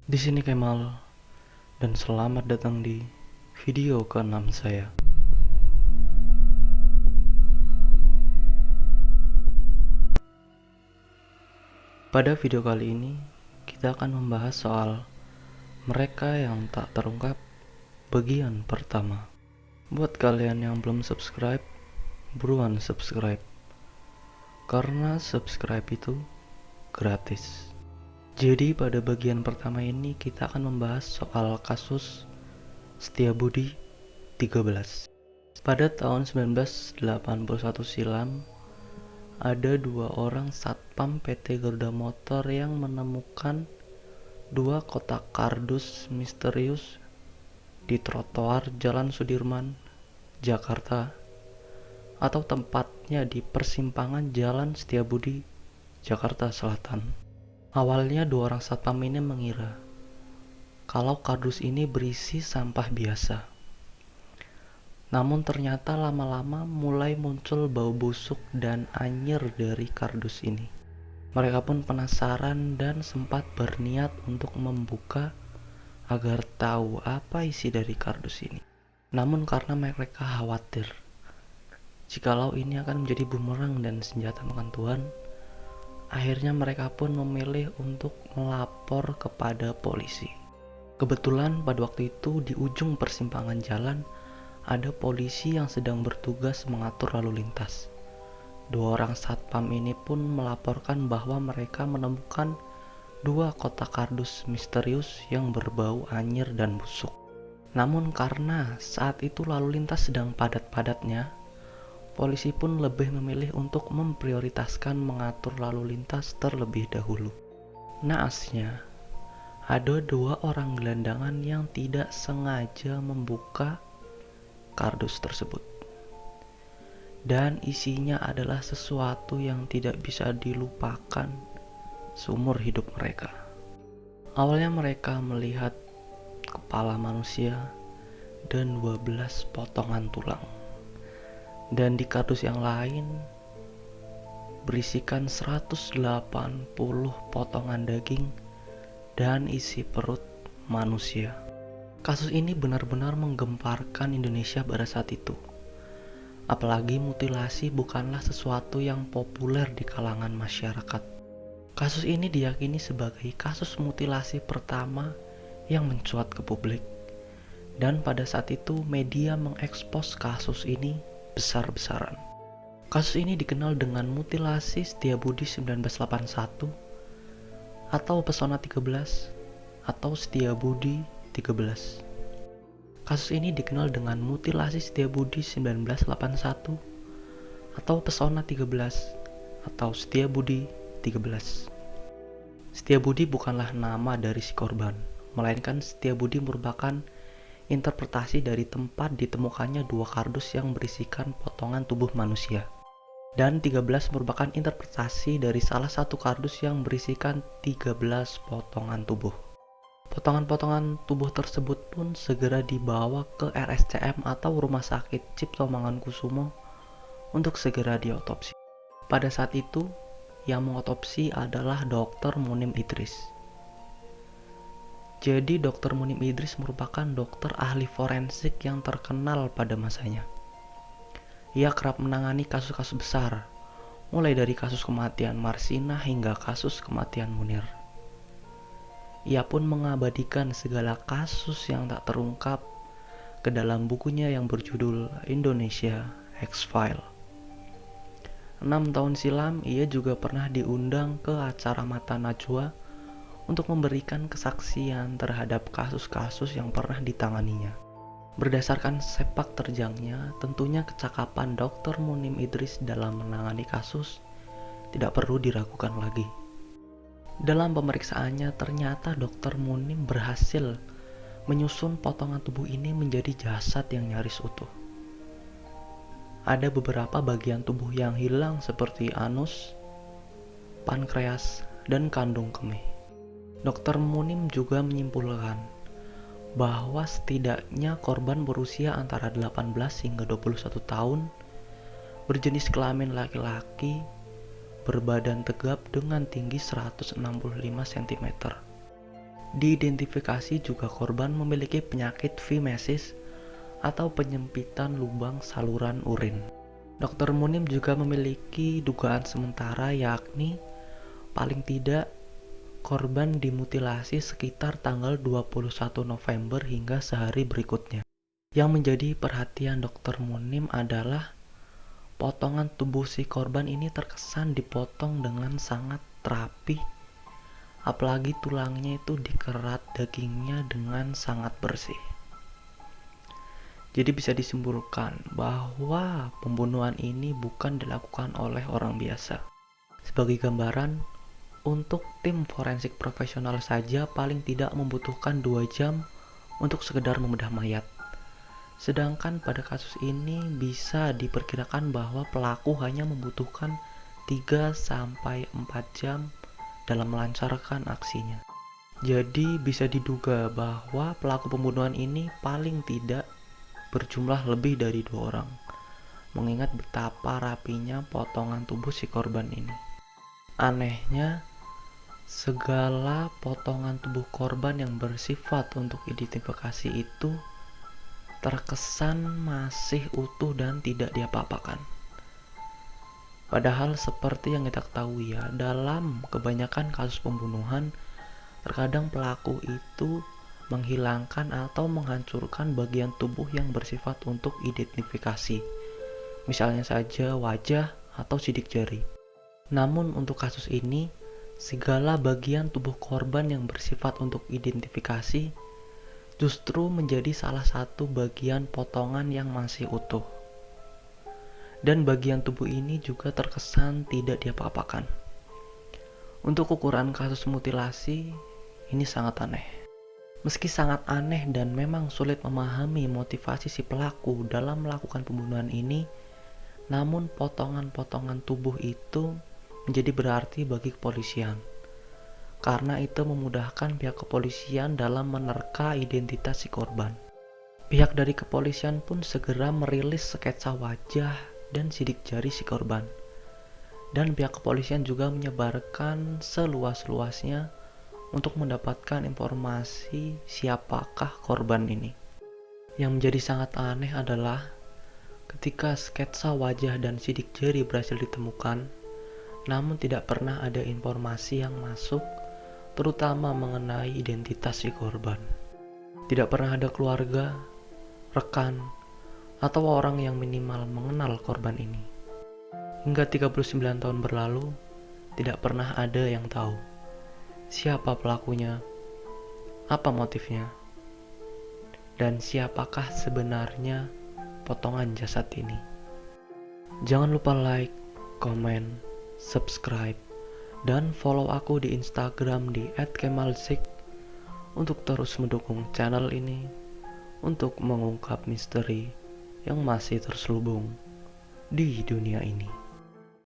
Di sini Kemal, dan selamat datang di video ke-6 saya. Pada video kali ini, kita akan membahas soal mereka yang tak terungkap bagian pertama. Buat kalian yang belum subscribe, buruan subscribe. Karena subscribe itu gratis. Jadi pada bagian pertama ini kita akan membahas soal kasus Setiabudi 13. Pada tahun 1981 silam, ada dua orang satpam PT Garuda Motor yang menemukan dua kotak kardus misterius di trotoar Jalan Sudirman, Jakarta, atau tempatnya di persimpangan Jalan Setiabudi, Jakarta Selatan. Awalnya dua orang satpam ini mengira kalau kardus ini berisi sampah biasa. Namun ternyata lama-lama mulai muncul bau busuk dan anyir dari kardus ini. Mereka pun penasaran dan sempat berniat untuk membuka agar tahu apa isi dari kardus ini. Namun karena mereka khawatir jikalau ini akan menjadi bumerang dan senjata makan Tuhan, akhirnya mereka pun memilih untuk melapor kepada polisi. Kebetulan pada waktu itu di ujung persimpangan jalan ada polisi yang sedang bertugas mengatur lalu lintas. Dua orang satpam ini pun melaporkan bahwa mereka menemukan dua kotak kardus misterius yang berbau anyir dan busuk. Namun karena saat itu lalu lintas sedang padat-padatnya, polisi pun lebih memilih untuk memprioritaskan mengatur lalu lintas terlebih dahulu. Naasnya, ada dua orang gelandangan yang tidak sengaja membuka kardus tersebut, dan isinya adalah sesuatu yang tidak bisa dilupakan seumur hidup mereka. Awalnya mereka melihat kepala manusia dan 12 potongan tulang, dan di kardus yang lain berisikan 180 potongan daging dan isi perut manusia. Kasus ini benar-benar menggemparkan Indonesia pada saat itu. Apalagi mutilasi bukanlah sesuatu yang populer di kalangan masyarakat. Kasus ini diyakini sebagai kasus mutilasi pertama yang mencuat ke publik. Dan pada saat itu media mengekspos kasus ini besar-besaran. Kasus ini dikenal dengan mutilasi Setiabudi 1981 atau Pesona 13 atau Setiabudi 13. Kasus ini dikenal dengan mutilasi Setiabudi 1981 atau Pesona 13 atau Setiabudi 13. Setiabudi bukanlah nama dari si korban, melainkan Setiabudi merupakan interpretasi dari tempat ditemukannya dua kardus yang berisikan potongan tubuh manusia. Dan 13 merupakan interpretasi dari salah satu kardus yang berisikan 13 potongan tubuh. Potongan-potongan tubuh tersebut pun segera dibawa ke RSCM atau Rumah Sakit Cipto Mangunkusumo untuk segera diotopsi. Pada saat itu, yang mengotopsi adalah Dr. Munim Idris. Jadi Dr. Munim Idris merupakan dokter ahli forensik yang terkenal pada masanya. Ia kerap menangani kasus-kasus besar, mulai dari kasus kematian Marsina hingga kasus kematian Munir. Ia pun mengabadikan segala kasus yang tak terungkap ke dalam bukunya yang berjudul Indonesia X-File. 6 tahun silam, ia juga pernah diundang ke acara Mata Najwa untuk memberikan kesaksian terhadap kasus-kasus yang pernah ditanganinya. Berdasarkan sepak terjangnya, tentunya kecakapan Dr. Munim Idris dalam menangani kasus tidak perlu diragukan lagi. Dalam pemeriksaannya, ternyata Dr. Munim berhasil menyusun potongan tubuh ini menjadi jasad yang nyaris utuh. Ada beberapa bagian tubuh yang hilang seperti anus, pankreas, dan kandung kemih. Dr. Munim juga menyimpulkan bahwa setidaknya korban berusia antara 18 hingga 21 tahun, berjenis kelamin laki-laki, berbadan tegap dengan tinggi 165 cm. Diidentifikasi juga korban memiliki penyakit phimosis atau penyempitan lubang saluran urin. Dr. Munim juga memiliki dugaan sementara, yakni paling tidak korban dimutilasi sekitar tanggal 21 November hingga sehari berikutnya. Yang menjadi perhatian Dr. Munim adalah potongan tubuh si korban ini terkesan dipotong dengan sangat rapi, apalagi tulangnya itu dikerat dagingnya dengan sangat bersih. Jadi bisa disimpulkan bahwa pembunuhan ini bukan dilakukan oleh orang biasa. Sebagai gambaran, untuk tim forensik profesional saja paling tidak membutuhkan 2 jam untuk sekedar membedah mayat. Sedangkan pada kasus ini bisa diperkirakan bahwa pelaku hanya membutuhkan 3-4 jam dalam melancarkan aksinya. Jadi bisa diduga bahwa pelaku pembunuhan ini paling tidak berjumlah lebih dari 2 orang, mengingat betapa rapinya potongan tubuh si korban ini. Anehnya, segala potongan tubuh korban yang bersifat untuk identifikasi itu terkesan masih utuh dan tidak diapa-apakan. Padahal seperti yang kita ketahui ya, dalam kebanyakan kasus pembunuhan, terkadang pelaku itu menghilangkan atau menghancurkan bagian tubuh yang bersifat untuk identifikasi. Misalnya saja wajah atau sidik jari. Namun untuk kasus ini, segala bagian tubuh korban yang bersifat untuk identifikasi justru menjadi salah satu bagian potongan yang masih utuh. Dan bagian tubuh ini juga terkesan tidak diapa-apakan. Untuk ukuran kasus mutilasi, ini sangat aneh. Meski sangat aneh dan memang sulit memahami motivasi si pelaku dalam melakukan pembunuhan ini, namun potongan-potongan tubuh itu menjadi berarti bagi kepolisian. Karena itu memudahkan pihak kepolisian dalam menerka identitas si korban. Pihak dari kepolisian pun segera merilis sketsa wajah dan sidik jari si korban. Dan pihak kepolisian juga menyebarkan seluas-luasnya untuk mendapatkan informasi siapakah korban ini. Yang menjadi sangat aneh adalah ketika sketsa wajah dan sidik jari berhasil ditemukan, namun tidak pernah ada informasi yang masuk, terutama mengenai identitas si korban. Tidak pernah ada keluarga, rekan, atau orang yang minimal mengenal korban ini. Hingga 39 tahun berlalu, tidak pernah ada yang tahu siapa pelakunya, apa motifnya, dan siapakah sebenarnya potongan jasad ini. Jangan lupa like, komen, subscribe, dan follow aku di Instagram di @kemalzik untuk terus mendukung channel ini untuk mengungkap misteri yang masih terselubung di dunia ini.